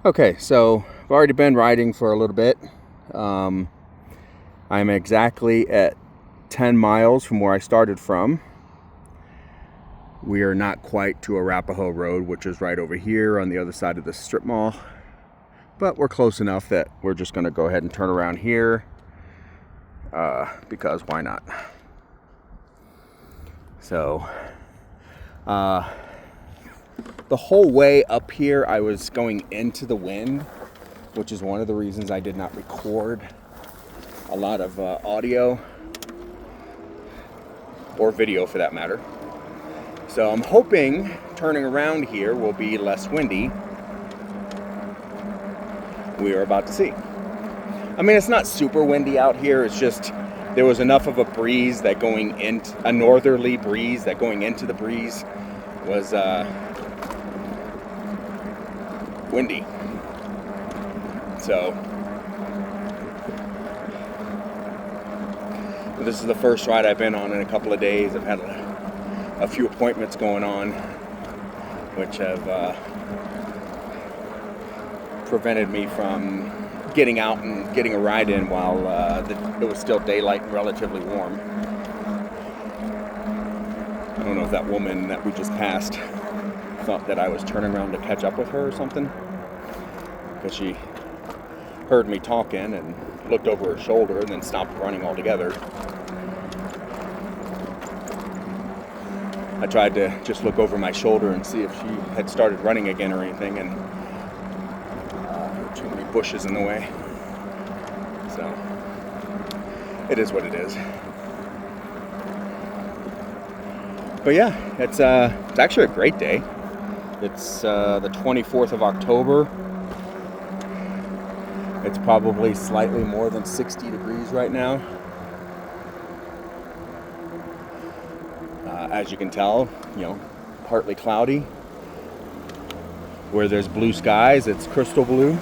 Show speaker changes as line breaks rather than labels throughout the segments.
Okay, so I've already been riding for a little bit. I'm exactly at 10 miles from where I started from. We are not quite to Arapahoe Road, which is right over here on the other side of the strip mall. But we're close enough that we're just going to go ahead and turn around here because why not? So, the whole way up here I was going into the wind, which is one of the reasons I did not record a lot of audio or video for that matter. So I'm hoping turning around here will be less windy. We are about to see. I mean, it's not super windy out here. It's just there was enough of a breeze that going into a northerly breeze that going into the breeze was windy. So this is the first ride I've been on in a couple of days. I've had a few appointments going on, which have prevented me from getting out and getting a ride in while it was still daylight and relatively warm. I don't know if that woman that we just passed thought that I was turning around to catch up with her or something, because she heard me talking and looked over her shoulder and then stopped running altogether. I tried to just look over my shoulder and see if she had started running again or anything, and too many bushes in the way. So it is what it is. But yeah, it's actually a great day. It's the 24th of October. It's probably slightly more than 60 degrees right now. As you can tell, partly cloudy. Where there's blue skies, it's crystal blue.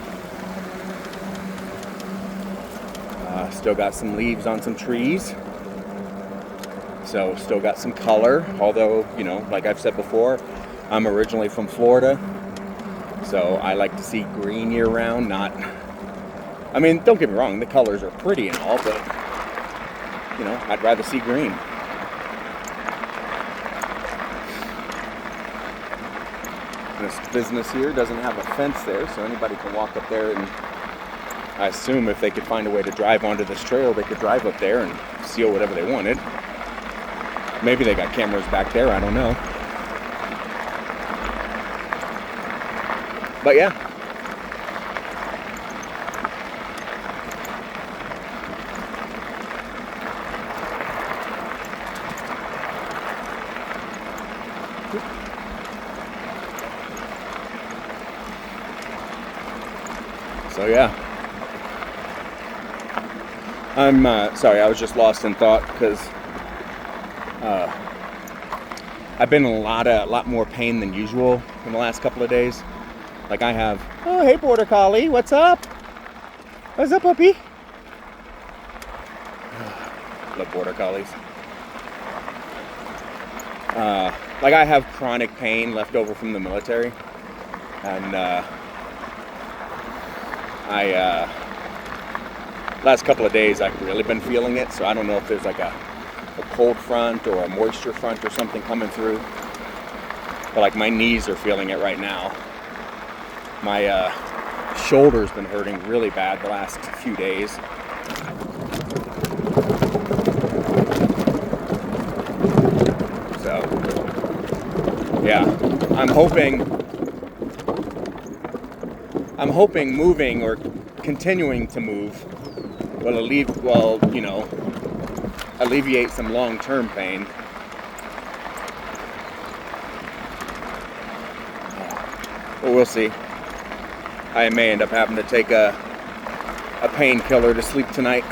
Still got some leaves on some trees. So still got some color, although, like I've said before, I'm originally from Florida. So I like to see green year round, don't get me wrong, the colors are pretty and all, but, I'd rather see green. This business here doesn't have a fence there, so anybody can walk up there, and I assume if they could find a way to drive onto this trail, they could drive up there and steal whatever they wanted. Maybe they got cameras back there, I don't know. But yeah. So yeah. I'm sorry, I was just lost in thought because I've been in a lot more pain than usual in the last couple of days. Like I have. Oh, hey, Border Collie, what's up? What's up, puppy? Love Border Collies. Like I have chronic pain left over from the military, and last couple of days I've really been feeling it. So I don't know if there's like a cold front or a moisture front or something coming through. But like my knees are feeling it right now. My shoulder's been hurting really bad the last few days. So yeah, I'm hoping moving or continuing to move will alleviate some long-term pain. Well, we'll see. I may end up having to take a painkiller to sleep tonight.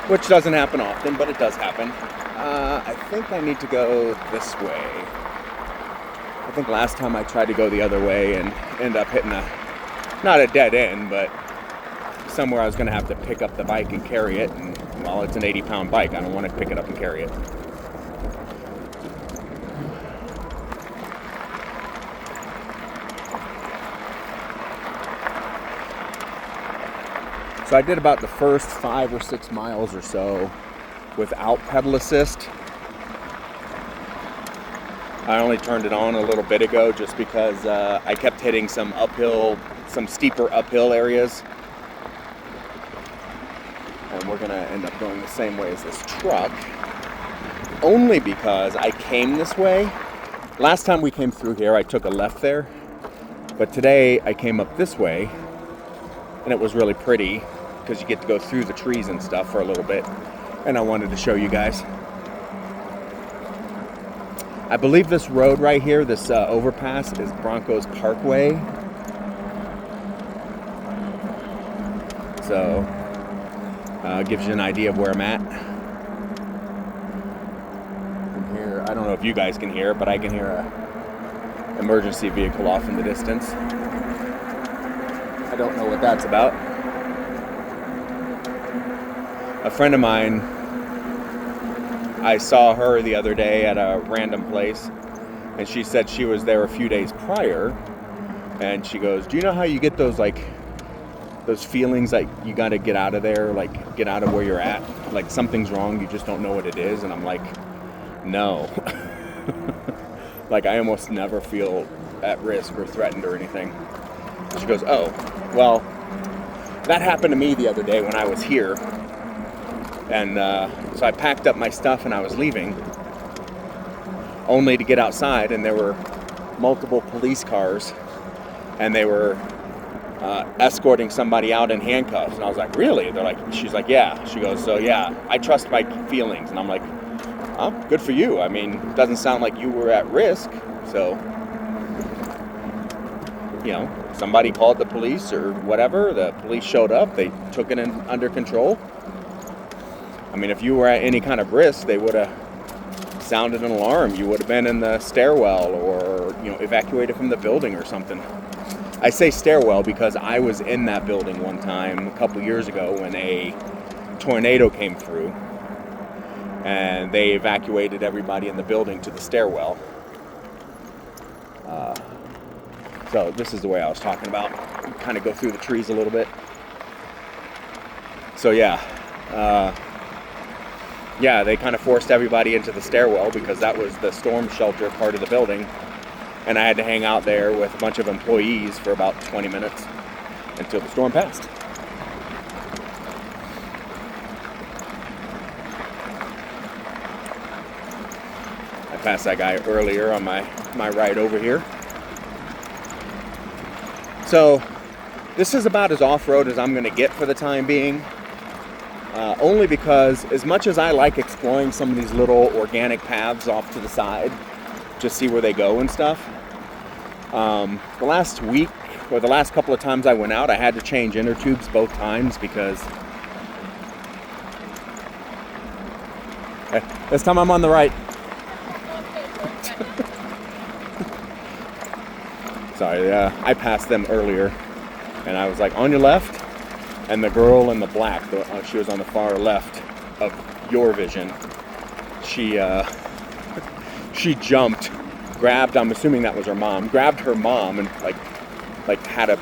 Which doesn't happen often, but it does happen. I think I need to go this way. I think last time I tried to go the other way and ended up hitting not a dead end, but somewhere I was going to have to pick up the bike and carry it. And, well, it's an 80-pound bike. I don't want to pick it up and carry it. So I did about the first 5 or 6 miles or so without pedal assist. I only turned it on a little bit ago just because I kept hitting some steeper uphill areas. And we're gonna end up going the same way as this truck. Only because I came this way. Last time we came through here, I took a left there. But today I came up this way, and it was really pretty because you get to go through the trees and stuff for a little bit. And I wanted to show you guys. I believe this road right here, this overpass, is Broncos Parkway. So, gives you an idea of where I'm at. From here, I don't know if you guys can hear, but I can hear a emergency vehicle off in the distance. I don't know what that's about. A friend of mine, I saw her the other day at a random place, and she said she was there a few days prior, and she goes, do you know how you get those feelings like you got to get out of there, like get out of where you're at, like something's wrong, you just don't know what it is? And I'm like, no. Like, I almost never feel at risk or threatened or anything. She goes, oh, well, that happened to me the other day when I was here. And so I packed up my stuff and I was leaving, only to get outside, and there were multiple police cars, and they were escorting somebody out in handcuffs. And I was like, really? They're like, she's like, yeah. She goes, so yeah, I trust my feelings. And I'm like, oh, good for you. I mean, it doesn't sound like you were at risk. So, you know, somebody called the police or whatever. The police showed up. They took it under control. I mean, if you were at any kind of risk, they would have sounded an alarm. You would have been in the stairwell or, you know, evacuated from the building or something. I say stairwell because I was in that building one time a couple years ago when a tornado came through, and they evacuated everybody in the building to the stairwell. So this is the way I was talking about. Kind of go through the trees a little bit. So yeah, they kind of forced everybody into the stairwell because that was the storm shelter part of the building. And I had to hang out there with a bunch of employees for about 20 minutes until the storm passed. I passed that guy earlier on my ride over here. So this is about as off-road as I'm going to get for the time being. Only because as much as I like exploring some of these little organic paths off to the side, just see where they go and stuff. The last week, or the last couple of times I went out, I had to change inner tubes both times because this time I'm on the right. Sorry, I passed them earlier, and I was like, on your left, and the girl in the black, she was on the far left of your vision. She jumped, grabbed, I'm assuming that was her mom, grabbed her mom and like had a,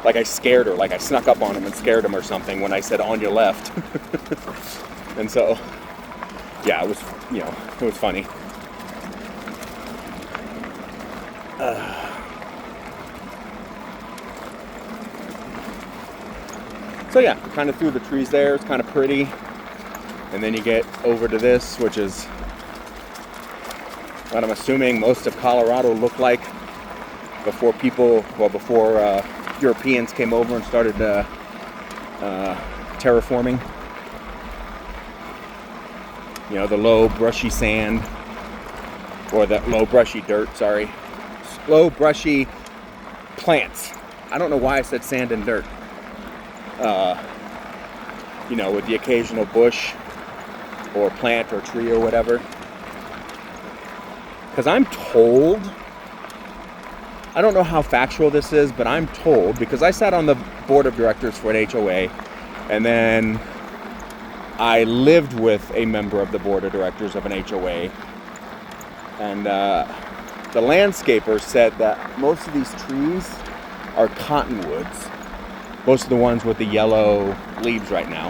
like I scared her, like I snuck up on him and scared him or something when I said on your left. And so, yeah, it was, you know, it was funny. So yeah, kind of through the trees there, it's kind of pretty. And then you get over to this, which is what I'm assuming most of Colorado looked like before Europeans came over and started terraforming. You know, the low, brushy sand, or the low, brushy dirt, sorry. Low, brushy plants. I don't know why I said sand and dirt. You know, with the occasional bush or plant or tree or whatever. Because I'm told, I don't know how factual this is, but I'm told, because I sat on the board of directors for an HOA, and then I lived with a member of the board of directors of an HOA, and the landscaper said that most of these trees are cottonwoods. Most of the ones with the yellow leaves right now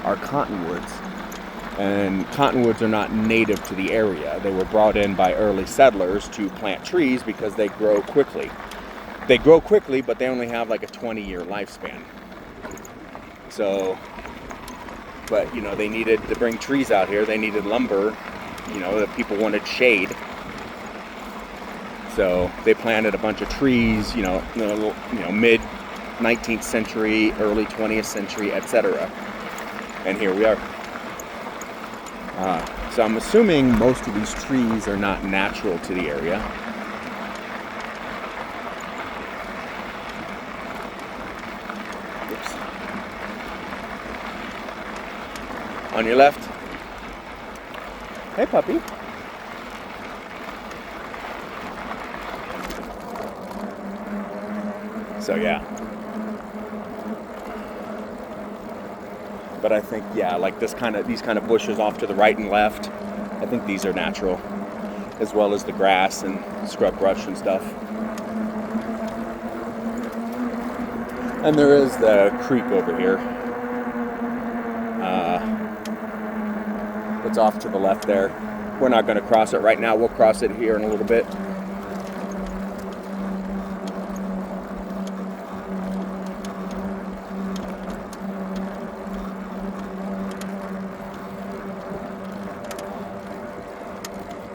are cottonwoods. And cottonwoods are not native to the area. They were brought in by early settlers to plant trees because they grow quickly. They grow quickly, but they only have like a 20-year lifespan. So, but you know, they needed to bring trees out here. They needed lumber, you know, that people wanted shade. So they planted a bunch of trees, you know, mid 19th century, early 20th century, etc. And here we are. So I'm assuming most of these trees are not natural to the area. Oops. On your left. Hey, puppy. So yeah. But I think, yeah, like these kind of bushes off to the right and left, I think these are natural, as well as the grass and scrub brush and stuff. And there is the creek over here. It's off to the left there. We're not going to cross it right now. We'll cross it here in a little bit.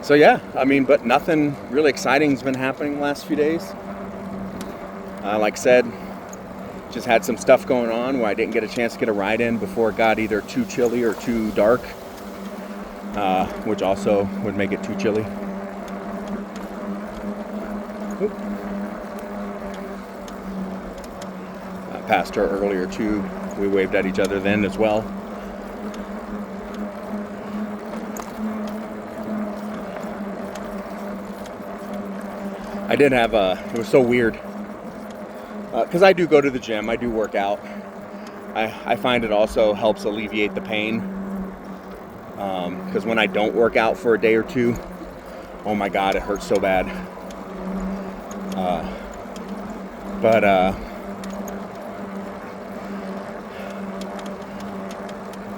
So yeah, I mean, but nothing really exciting has been happening the last few days. Like I said, just had some stuff going on where I didn't get a chance to get a ride in before it got either too chilly or too dark, which also would make it too chilly. I passed her earlier too. We waved at each other then as well. I did have it was so weird, because I do go to the gym, I do work out. I find it also helps alleviate the pain, because when I don't work out for a day or two, oh my God, it hurts so bad.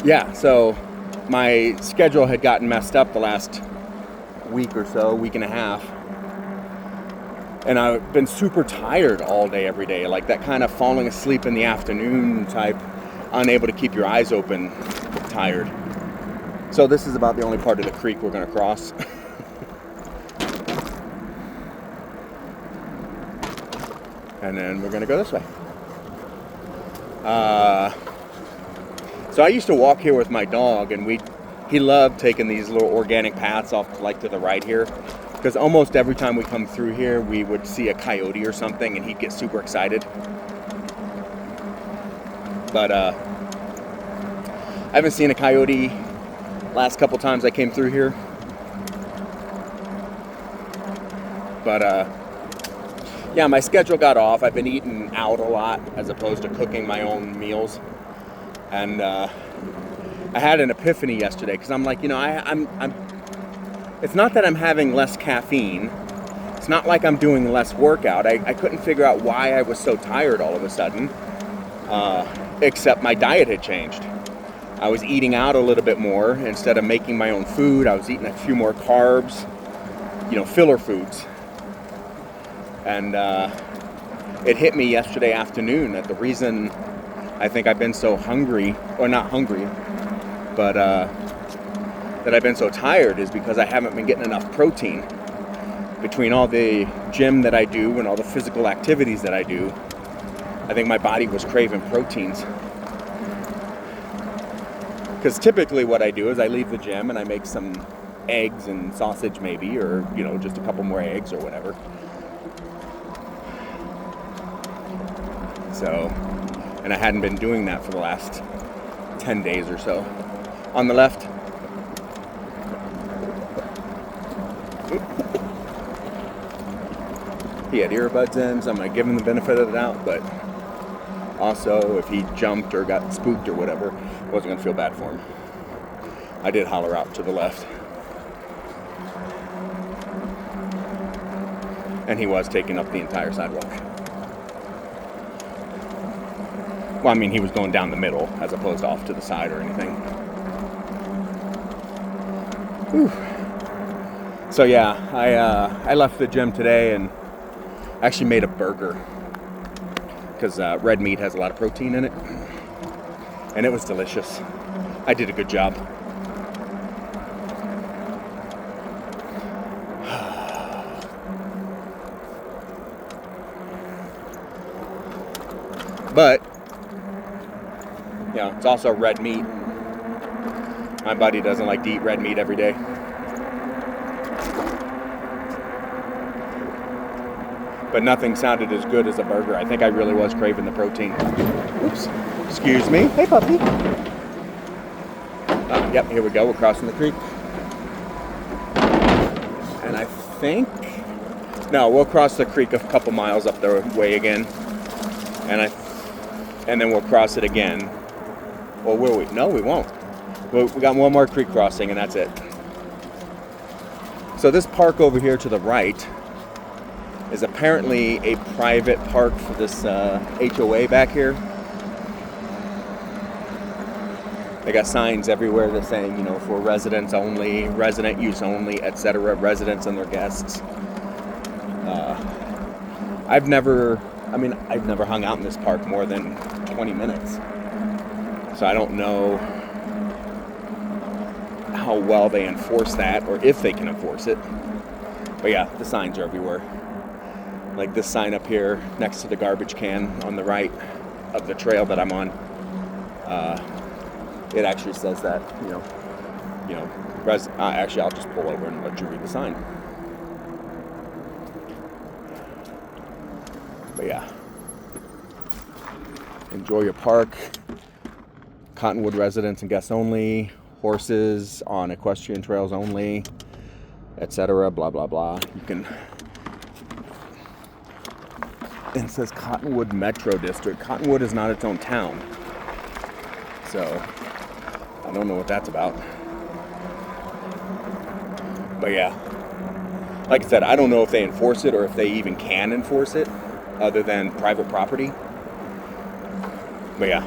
Yeah, so my schedule had gotten messed up the last week or so, week and a half. And I've been super tired all day, every day. Like that kind of falling asleep in the afternoon type, unable to keep your eyes open, tired. So this is about the only part of the creek we're going to cross. And then we're going to go this way. So I used to walk here with my dog, and he loved taking these little organic paths off like to the right here. Because almost every time we come through here, we would see a coyote or something, and he'd get super excited. But I haven't seen a coyote last couple times I came through here. But yeah, my schedule got off. I've been eating out a lot as opposed to cooking my own meals. And I had an epiphany yesterday, because I'm like, you know, I'm it's not that I'm having less caffeine. It's not like I'm doing less workout. I couldn't figure out why I was so tired all of a sudden, except my diet had changed. I was eating out a little bit more. Instead of making my own food, I was eating a few more carbs, you know, filler foods. And it hit me yesterday afternoon that the reason I think I've been so hungry, or not hungry, but that I've been so tired is because I haven't been getting enough protein. Between all the gym that I do and all the physical activities that I do, I think my body was craving proteins. Because typically what I do is I leave the gym and I make some eggs and sausage maybe, or, you know, just a couple more eggs or whatever. So, and I hadn't been doing that for the last 10 days or so. On the left. He had earbuds in, so I'm going to give him the benefit of the doubt, but also if he jumped or got spooked or whatever, I wasn't going to feel bad for him. I did holler out to the left. And he was taking up the entire sidewalk. Well, I mean, he was going down the middle as opposed to off to the side or anything. Whew. So yeah, I left the gym today and actually made a burger because red meat has a lot of protein in it, and it was delicious. I did a good job. But yeah, it's also red meat. My buddy doesn't like to eat red meat every day. But nothing sounded as good as a burger. I think I really was craving the protein. Oops. Excuse me. Hey, puppy. Yep, here we go. We're crossing the creek. And I think... No, we'll cross the creek a couple miles up the way again. And then we'll cross it again. Or will we? No, we won't. We got one more creek crossing, and that's it. So this park over here to the right is apparently a private park for this HOA back here. They got signs everywhere that saying, for residents only, resident use only, etc. Residents and their guests. I've never hung out in this park more than 20 minutes. So I don't know how well they enforce that, or if they can enforce it. But yeah, the signs are everywhere. Like this sign up here next to the garbage can on the right of the trail that I'm on. It actually says that, actually I'll just pull over and let you read the sign. But yeah. Enjoy your park. Cottonwood residents and guests only. Horses on equestrian trails only, etc. Blah blah blah. You can. It says Cottonwood Metro District. Cottonwood is not its own town, so I don't know what that's about. But yeah, like I said, I don't know if they enforce it or if they even can enforce it, other than private property. But yeah.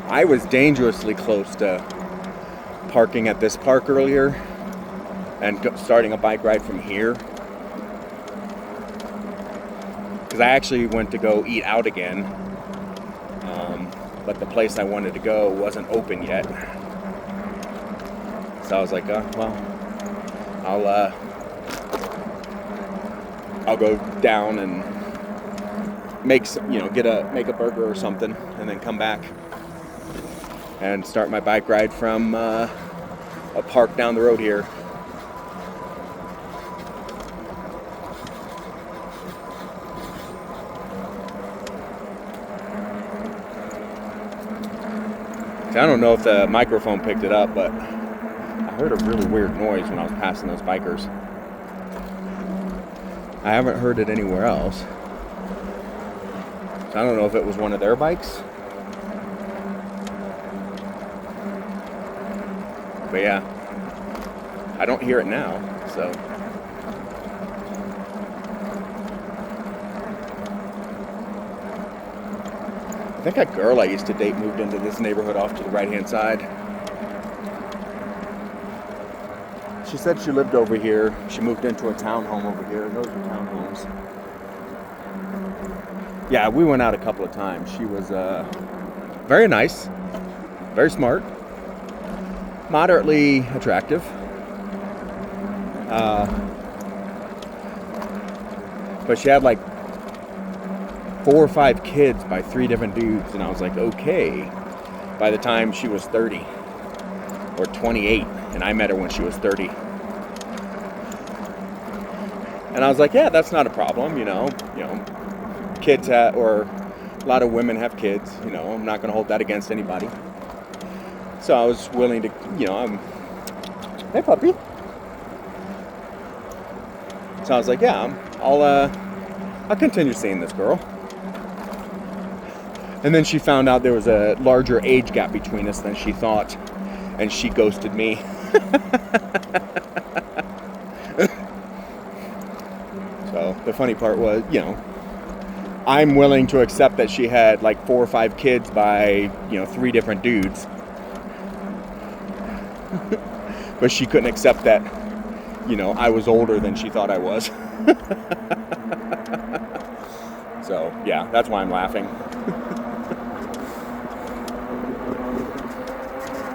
I was dangerously close to parking at this park earlier and starting a bike ride from here. Because I actually went to go eat out again, but the place I wanted to go wasn't open yet. So I was like, I'll go down and make a burger or something, and then come back and start my bike ride from a park down the road here. See, I don't know if the microphone picked it up, but I heard a really weird noise when I was passing those bikers. I haven't heard it anywhere else. So I don't know if it was one of their bikes. But yeah, I don't hear it now, so. I think a girl I used to date moved into this neighborhood off to the right-hand side. She said she lived over here. She moved into a townhome over here. Those are townhomes. Yeah, we went out a couple of times. She was very nice, very smart, moderately attractive. But she had like 4 or 5 kids by 3 different dudes, and I was like, okay. By the time she was 30 or 28, and I met her when she was 30. And I was like, yeah, that's not a problem, kids or a lot of women have kids, I'm not going to hold that against anybody. So I was willing to, hey puppy. So I was like, yeah, I'll continue seeing this girl. And then she found out there was a larger age gap between us than she thought, and she ghosted me. So the funny part was, I'm willing to accept that she had like 4 or 5 kids by, 3 different dudes. But she couldn't accept that, I was older than she thought I was. So, yeah, that's why I'm laughing.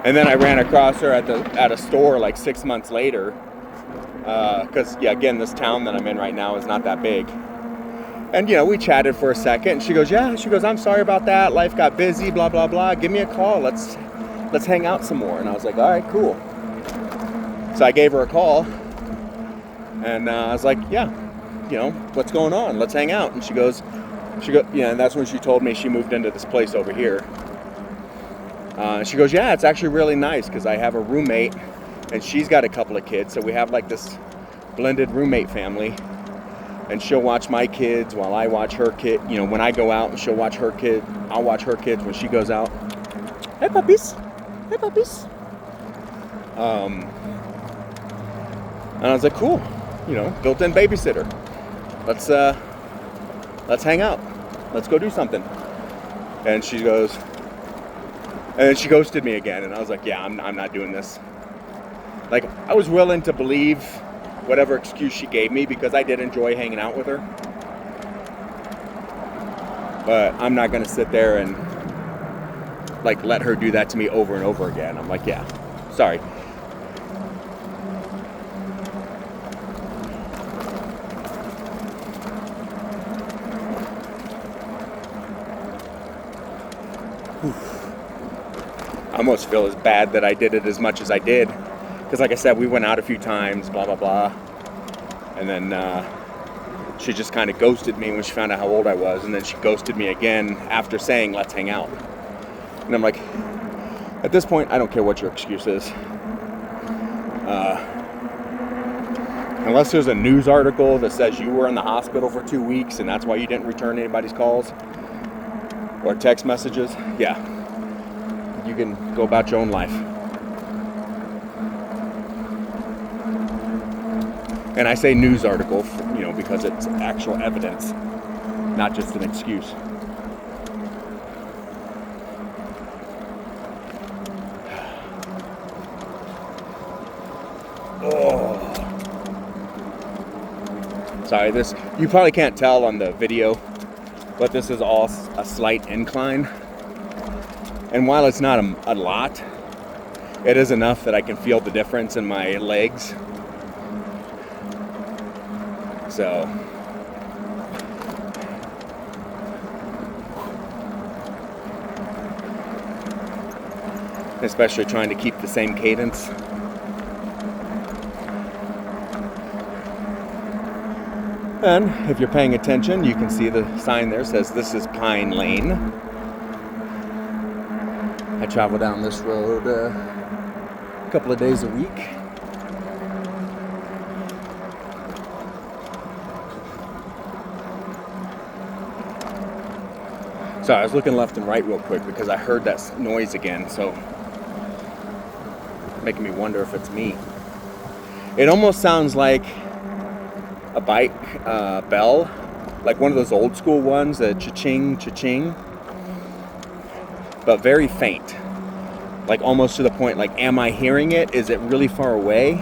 And then I ran across her at a store like 6 months later. Because, again, this town that I'm in right now is not that big. And, we chatted for a second. And she goes, I'm sorry about that. Life got busy, blah, blah, blah. Give me a call. Let's hang out some more. And I was like, all right, cool. So I gave her a call. And I was like, yeah, what's going on? Let's hang out. And she goes, and that's when she told me she moved into this place over here. She goes, yeah, it's actually really nice because I have a roommate and she's got a couple of kids. So we have like this blended roommate family. And she'll watch my kids while I watch her kid. When I go out, and she'll watch her kid. I'll watch her kids when she goes out. Hey, puppies. Hey, puppies. And I was like, cool. Built-in babysitter. Let's hang out. Let's go do something. And she goes, and then she ghosted me again. And I was like, yeah, I'm not doing this. Like, I was willing to believe whatever excuse she gave me because I did enjoy hanging out with her. But I'm not going to sit there and like let her do that to me over and over again. I'm like, yeah, sorry. I almost feel as bad that I did it as much as I did. Because like I said, we went out a few times, blah, blah, blah. And then she just kind of ghosted me when she found out how old I was. And then she ghosted me again after saying, let's hang out. And I'm like, at this point, I don't care what your excuse is. Unless there's a news article that says you were in the hospital for 2 weeks and that's why you didn't return anybody's calls or text messages, yeah, you can go about your own life. And I say news article, because it's actual evidence, not just an excuse. Oh. Sorry, you probably can't tell on the video, but this is all a slight incline. And while it's not a lot, it is enough that I can feel the difference in my legs. So, especially trying to keep the same cadence. And if you're paying attention, you can see the sign there says this is Pine Lane. I travel down this road a couple of days a week. So I was looking left and right real quick because I heard that noise again, so making me wonder if it's me. It almost sounds like a bike bell, like one of those old school ones, a cha-ching, cha-ching, but very faint, like almost to the point, like, am I hearing it? Is it really far away?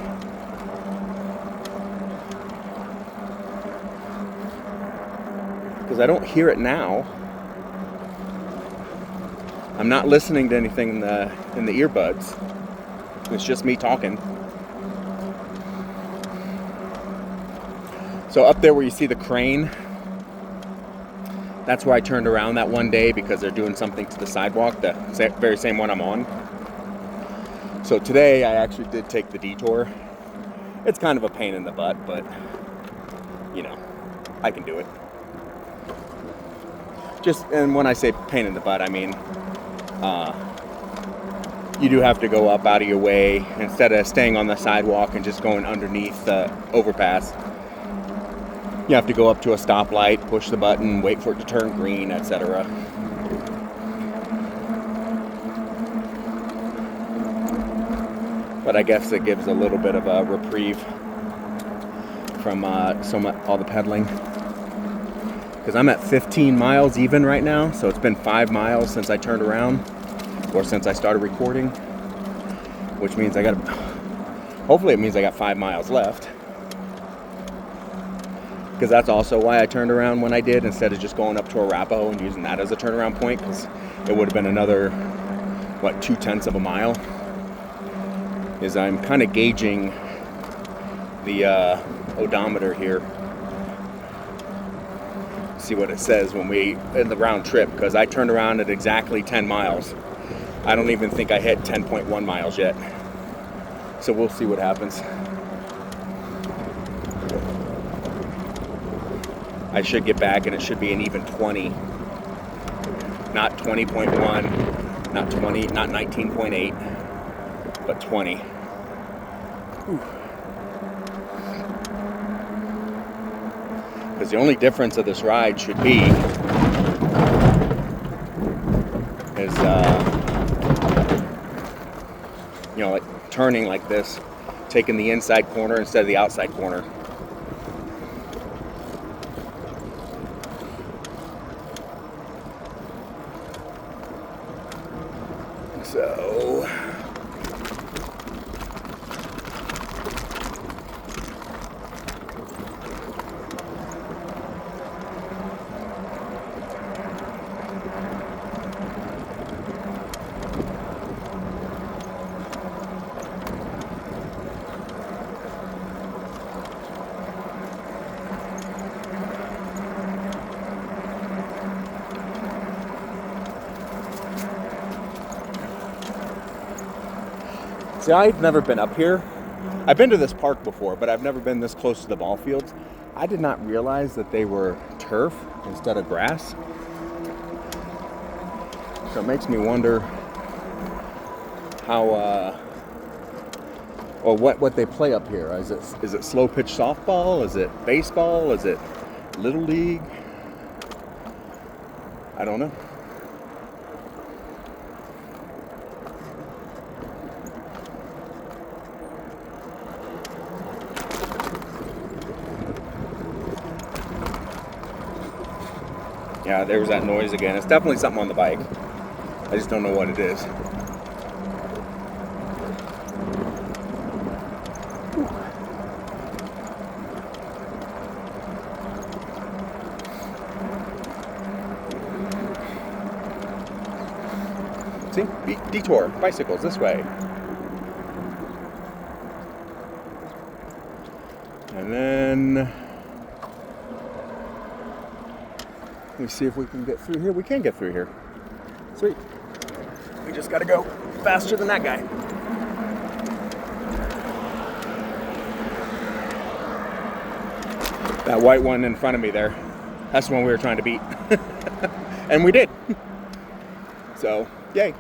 Because I don't hear it now. I'm not listening to anything in the earbuds. It's just me talking. So up there where you see the crane, that's where I turned around that one day because they're doing something to the sidewalk, the very same one I'm on. So today I actually did take the detour. It's kind of a pain in the butt, but I can do it. And when I say pain in the butt, I mean you do have to go up out of your way instead of staying on the sidewalk and just going underneath the overpass. You have to go up to a stoplight, push the button, wait for it to turn green, etc. But I guess it gives a little bit of a reprieve from all the pedaling. because I'm at 15 miles even right now. So it's been 5 miles since I turned around, or since I started recording, which means hopefully it means I got 5 miles left. Because that's also why I turned around when I did, instead of just going up to Arapahoe and using that as a turnaround point, because it would have been another, 2/10 of a mile. Is I'm kind of gauging the odometer here. See what it says when we in the round trip, because I turned around at exactly 10 miles. I don't even think I hit 10.1 miles yet. So we'll see what happens. I should get back and it should be an even 20. Not 20.1, not 20, not 19.8, but 20. Because the only difference of this ride should be is, like turning like this, taking the inside corner instead of the outside corner. So see, I've never been up here. I've been to this park before, but I've never been this close to the ball fields. I did not realize that they were turf instead of grass. So it makes me wonder how, or what they play up here. Is it slow pitch softball? Is it baseball? Is it little league? I don't know. Yeah, there was that noise again. It's definitely something on the bike. I just don't know what it is. See? Detour. Bicycles this way. And then let me see if we can get through here. We can get through here. Sweet. We just gotta go faster than that guy. That white one in front of me there, that's the one we were trying to beat. And we did. So, yay.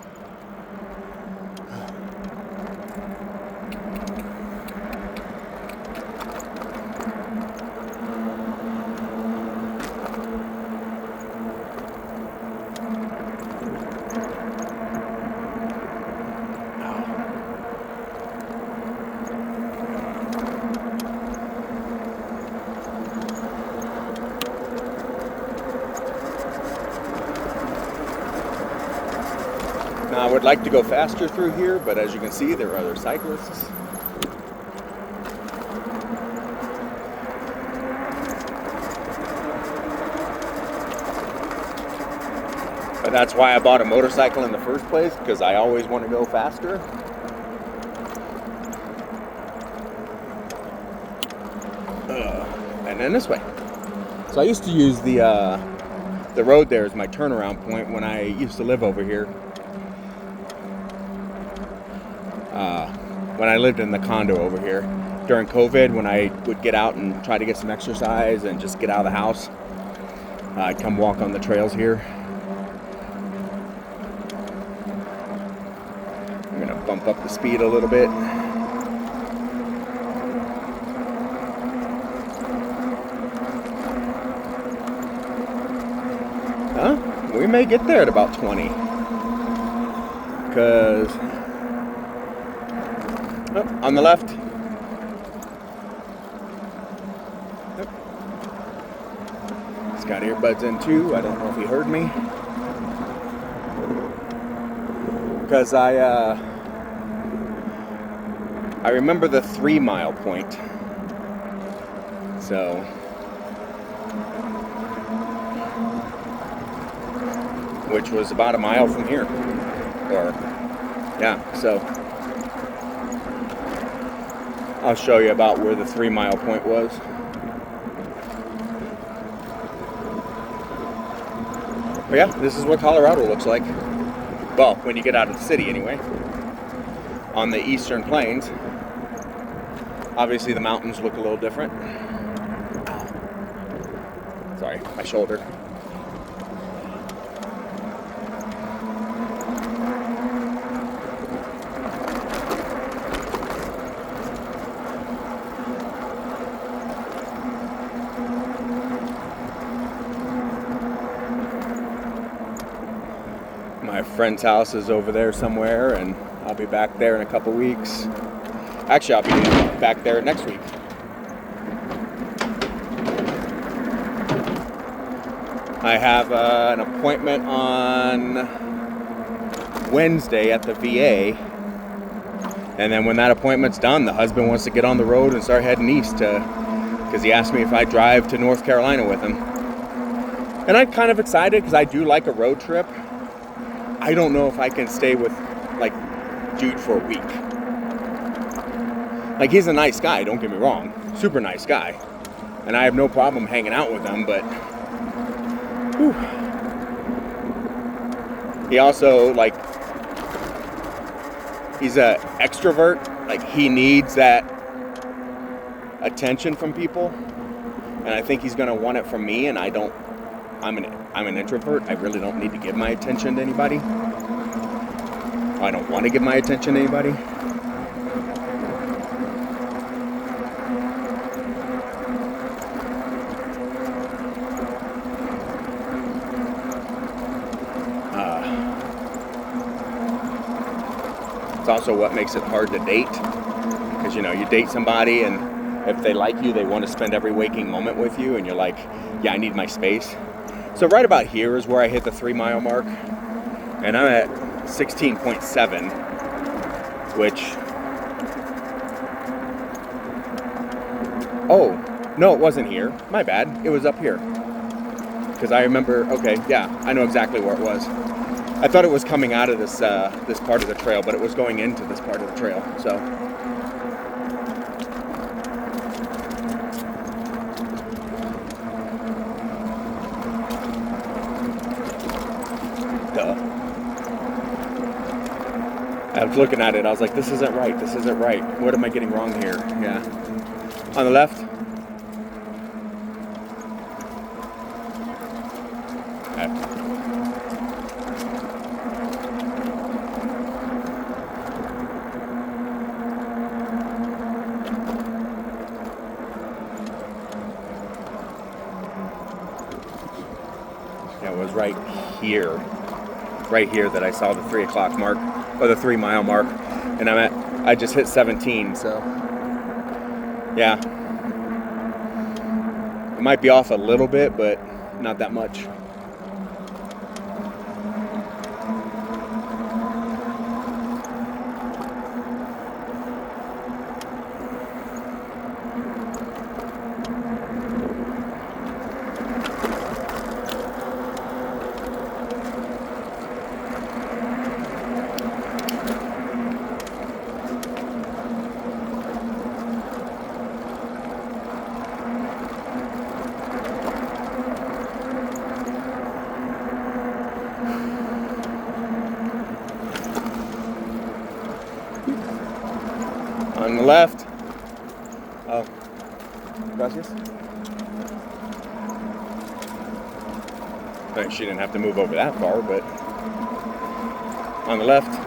Now, I would like to go faster through here, but as you can see, there are other cyclists. But that's why I bought a motorcycle in the first place, because I always want to go faster. And then this way. So I used to use the road there as my turnaround point when I used to live over here. When I lived in the condo over here during COVID, when I would get out and try to get some exercise and just get out of the house, I'd come walk on the trails here. I'm gonna bump up the speed a little bit. We may get there at about 20, because on the left. Yep. He's got earbuds in too. I don't know if he heard me. Because I remember the 3 mile point. So which was about a mile from here. Or yeah, so I'll show you about where the 3 mile point was. But yeah, this is what Colorado looks like. Well, when you get out of the city anyway. On the eastern plains. Obviously the mountains look a little different. Sorry, my shoulder. My friend's house is over there somewhere, and I'll be back there in a couple weeks. Actually, I'll be back there next week. I have an appointment on Wednesday at the VA, and then when that appointment's done, the husband wants to get on the road and start heading east because he asked me if I'd drive to North Carolina with him. And I'm kind of excited because I do like a road trip. I don't know if I can stay with, like, dude for a week. Like, he's a nice guy, don't get me wrong. Super nice guy. And I have no problem hanging out with him, but whew. He also, like, he's an extrovert. Like, he needs that attention from people. And I think he's going to want it from me, and I don't. I'm an introvert. I really don't need to give my attention to anybody. I don't want to give my attention to anybody. It's also what makes it hard to date. Because, you know, you date somebody and if they like you, they want to spend every waking moment with you. And you're like, yeah, I need my space. So right about here is where I hit the 3 mile mark, and I'm at 16.7, which, oh, no, it wasn't here. My bad. It was up here. Because I remember, okay, yeah, I know exactly where it was. I thought it was coming out of this this part of the trail, but it was going into this part of the trail, so. I was looking at it, I was like, this isn't right, this isn't right. What am I getting wrong here? Yeah. On the left. Okay. Yeah, it was right here that I saw the 3 o'clock mark, or the 3 mile mark, and I just hit 17, so yeah, it might be off a little bit, but not that much. On the left. Oh, gracias. I think she didn't have to move over that far, but on the left.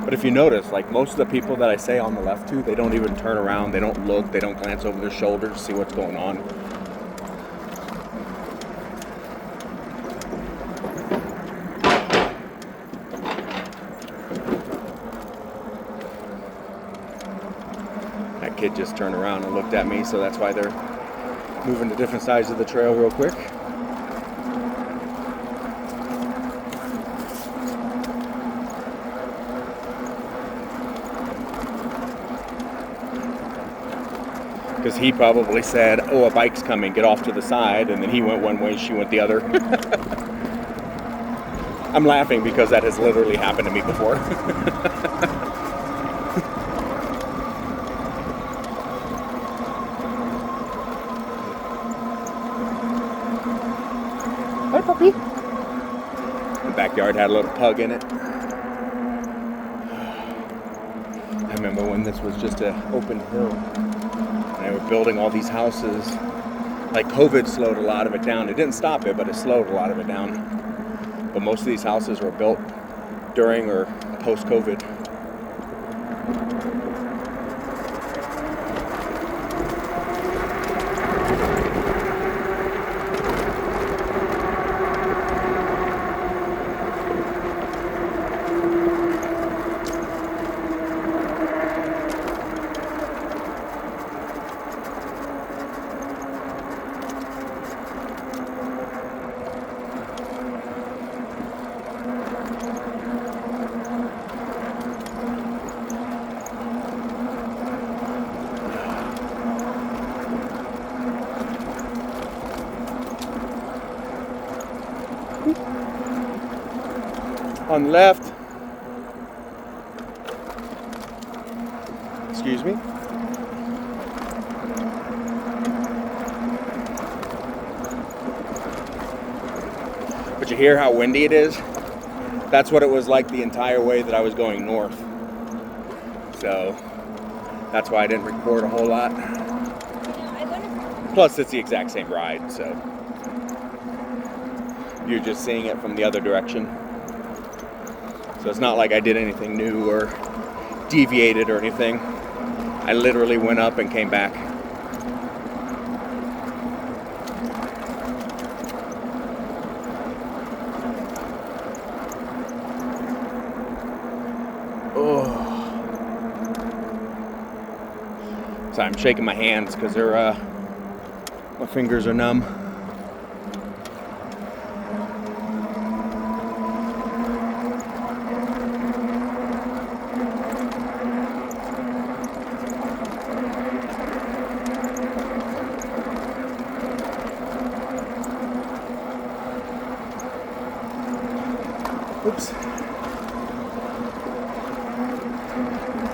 But if you notice, like most of the people that I say on the left to, they don't even turn around, they don't look, they don't glance over their shoulder to see what's going on. kid just turned around and looked at me, so that's why they're moving to different sides of the trail real quick. Because he probably said, oh, a bike's coming, get off to the side, and then he went one way, she went the other. I'm laughing because that has literally happened to me before. Hi, puppy. The backyard had a little pug in it. I remember when this was just an open hill. They were building all these houses. Like COVID slowed a lot of it down. It didn't stop it, but it slowed a lot of it down. But most of these houses were built during or post-COVID. On the left. Excuse me. But you hear how windy it is? That's what it was like the entire way that I was going north. So that's why I didn't record a whole lot. Plus it's the exact same ride, so you're just seeing it from the other direction. So it's not like I did anything new or deviated or anything. I literally went up and came back. Oh. So I'm shaking my hands because they're my fingers are numb. Oops.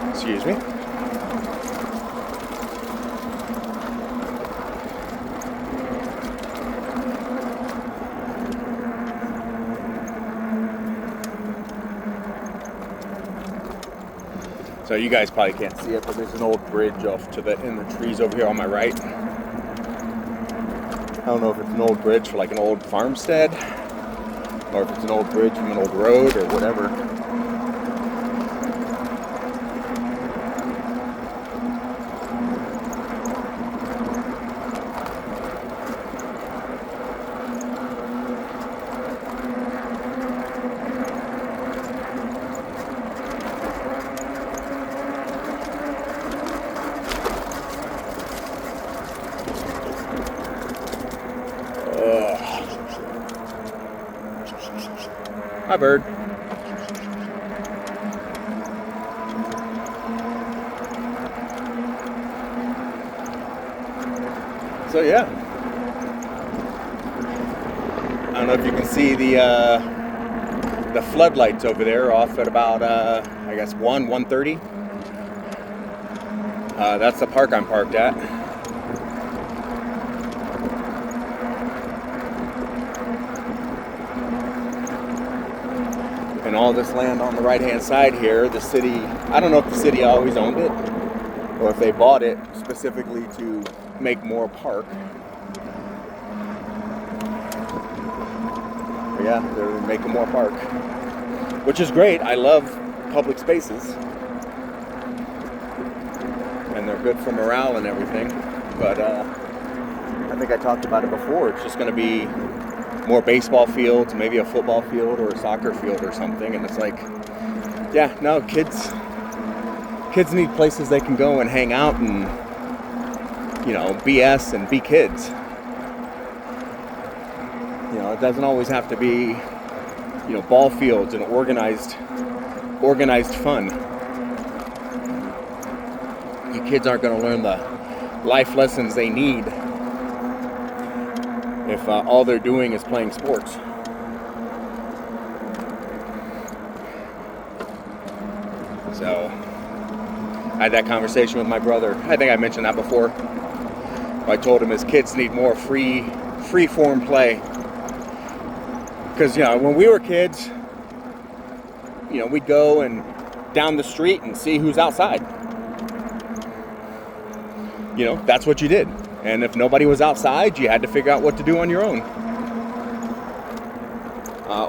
Excuse me. So you guys probably can't see it, but there's an old bridge off to the in the trees over here on my right. I don't know if it's an old bridge for like an old farmstead, or if it's an old bridge from an old road or whatever. Hi, bird. So yeah, I don't know if you can see the floodlights over there off at about I guess 1:30. That's the park I'm parked at. And all this land on the right-hand side here, the city, I don't know if the city always owned it or if they bought it specifically to make more park. But yeah, they're making more park, which is great. I love public spaces and they're good for morale and everything. But I think I talked about it before. It's just going to be more baseball fields, maybe a football field or a soccer field or something. And it's like, yeah, no, kids Kids need places they can go and hang out and, you know, BS and be kids. You know, it doesn't always have to be, you know, ball fields and organized fun. You kids aren't going to learn the life lessons they need if all they're doing is playing sports. So, I had that conversation with my brother. I think I mentioned that before. I told him his kids need more free form play. Because, you know, when we were kids, you know, we'd go and down the street and see who's outside. You know, that's what you did. And if nobody was outside, you had to figure out what to do on your own.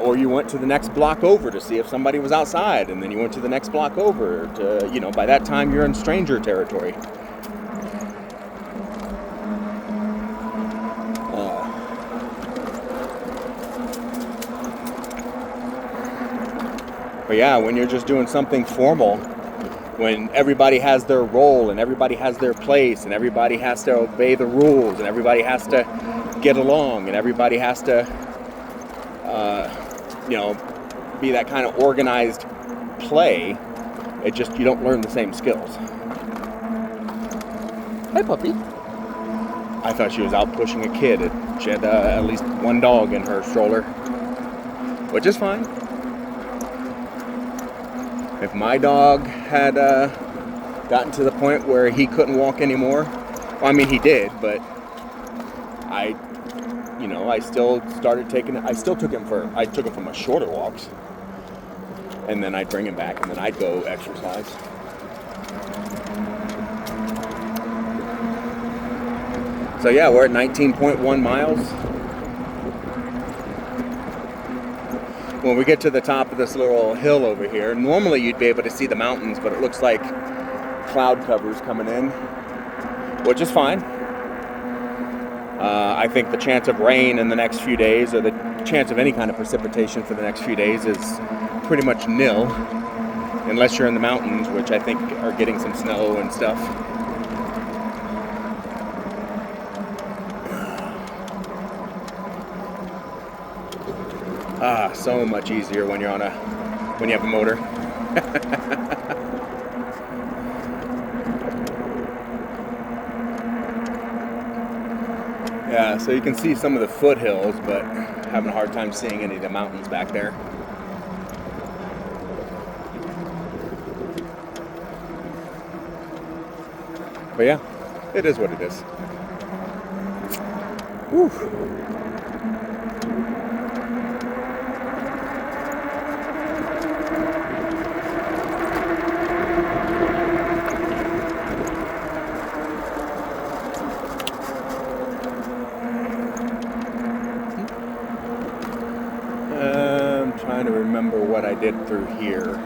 Or you went to the next block over to see if somebody was outside, and then you went to the next block over to, you know, by that time you're in stranger territory. But yeah, when you're just doing something formal, when everybody has their role and everybody has their place and everybody has to obey the rules and everybody has to get along and everybody has to, you know, be that kind of organized play, you don't learn the same skills. Hey, puppy. I thought she was out pushing a kid. She had at least one dog in her stroller, which is fine. If my dog had gotten to the point where he couldn't walk anymore, well, I mean, he did, but I still took him for my shorter walks, and then I'd bring him back, and then I'd go exercise. So yeah, we're at 19.1 miles. When we get to the top of this little hill over here, normally you'd be able to see the mountains, but it looks like cloud cover's coming in, which is fine. I think the chance of rain in the next few days, or the chance of any kind of precipitation for the next few days, is pretty much nil, unless you're in the mountains, which I think are getting some snow and stuff. So much easier when you have a motor. Yeah, so you can see some of the foothills, but having a hard time seeing any of the mountains back there. But yeah, it is what it is. Whew. Trying to remember what I did through here,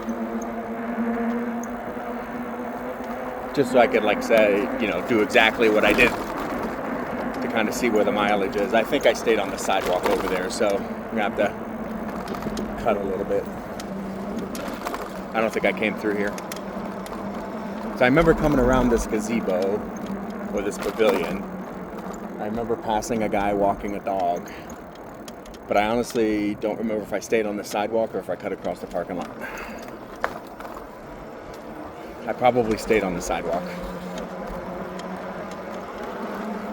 just so I could, like, say, you know, do exactly what I did to kind of see where the mileage is. I think I stayed on the sidewalk over there, so I'm gonna have to cut a little bit. I don't think I came through here. So I remember coming around this gazebo, or this pavilion. I remember passing a guy walking a dog. But I honestly don't remember if I stayed on the sidewalk or if I cut across the parking lot. I probably stayed on the sidewalk.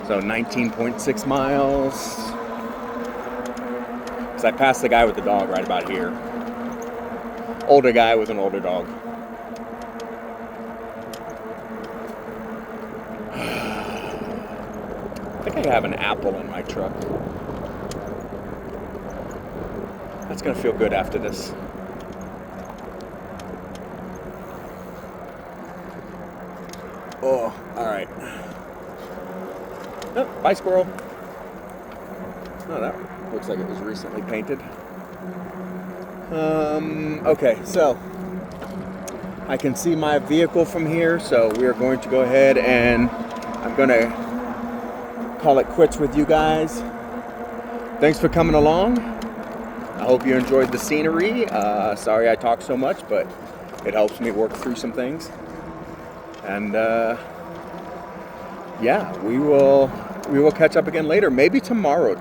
So 19.6 miles. Because I passed the guy with the dog right about here. Older guy with an older dog. I think I have an apple in my truck. That's going to feel good after this. Oh, alright. Oh, bye, squirrel. Oh, that looks like it was recently painted. Okay, so I can see my vehicle from here, so we are going to go ahead and I'm going to call it quits with you guys. Thanks for coming along. I hope you enjoyed the scenery. Sorry I talk so much, but it helps me work through some things. And yeah, we will catch up again later. Maybe tomorrow.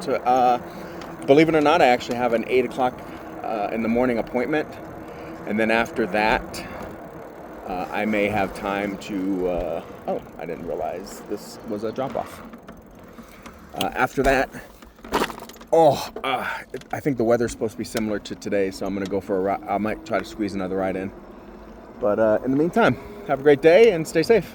Believe it or not, I actually have an 8 o'clock in the morning appointment, and then after that, I may have time to. Oh, I didn't realize this was a drop off. After that, I think the weather's supposed to be similar to today, so I'm gonna go for a ride. I might try to squeeze another ride in. But in the meantime, have a great day and stay safe.